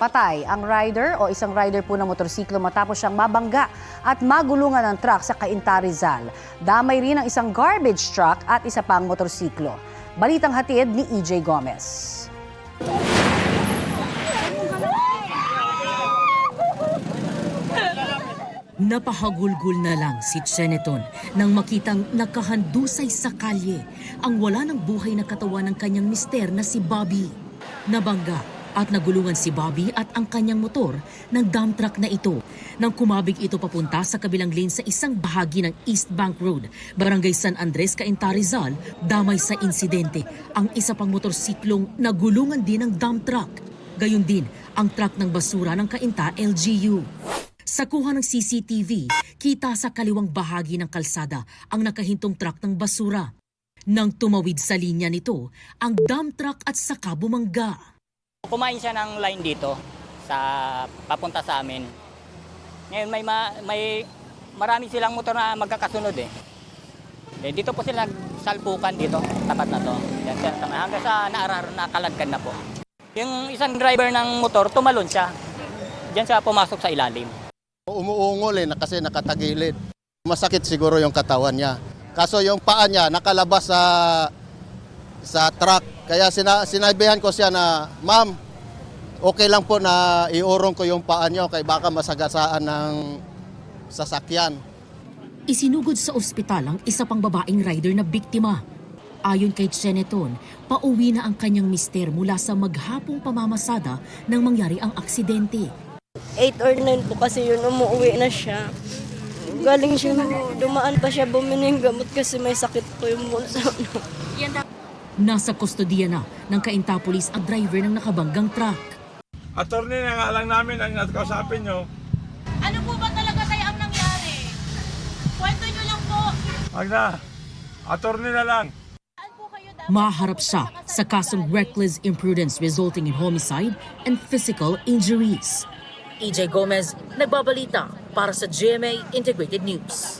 Patay ang rider o isang rider po ng motorsiklo matapos siyang mabangga at magulungan ng truck sa Cainta, Rizal. Damay rin ang isang garbage truck at isa pang motorsiklo. Balitang hatid ni EJ Gomez. Napahagulgul na lang si Cheneton nang makitang nakahandusay sa kalye ang wala ng buhay na katawan ng kanyang mister na si Bobby. Nabangga at nagulungan si Bobby at ang kanyang motor ng dump truck na ito nang kumabig ito papunta sa kabilang lane sa isang bahagi ng East Bank Road, Barangay San Andres, Cainta, Rizal. Damay sa insidente ang isa pang motorsiklong nagulungan din ng dump truck. Gayon din ang truck ng basura ng Cainta LGU. Sa kuha ng CCTV, kita sa kaliwang bahagi ng kalsada ang nakahintong truck ng basura. Nang tumawid sa linya nito, ang dump truck at saka bumangga. Kumain siya ng line dito sa papunta sa amin. Ngayon may marami silang motor na magkakasunod eh. Dito po sila nagsalpukan dito, tapat na to. Hanggang sa nakalagkan na po. Yung isang driver ng motor, tumalon siya. Diyan siya pumasok sa ilalim. Umuungol kasi nakatagilid. Masakit siguro yung katawan niya. Kaso yung paa niya nakalabas sa truck. Kaya sinabihan ko siya na, "Ma'am, okay lang po na iurong ko yung paa niyo kay baka masagasaan ng sasakyan." Isinugod sa ospital ang isa pang babaeng rider na biktima. Ayon kay Cheneton, pauwi na ang kanyang mister mula sa maghapong pamamasada nang mangyari ang aksidente. 8 or 9 po kasi yun, umuwi na siya. Galing siya, dumaan pa siya bumili ng gamot kasi may sakit po yung bulsa. Nasa kustodiya na ng Cainta Police ang driver ng nakabanggang truck. Attorney na nga lang namin ang nakausapin nyo. Ano po ba talaga tayo ang nangyari? Kwento nyo lang po. Wag na. Attorney na lang. Maharap siya sa kasong reckless imprudence resulting in homicide and physical injuries. EJ Gomez, nagbabalita para sa GMA Integrated News.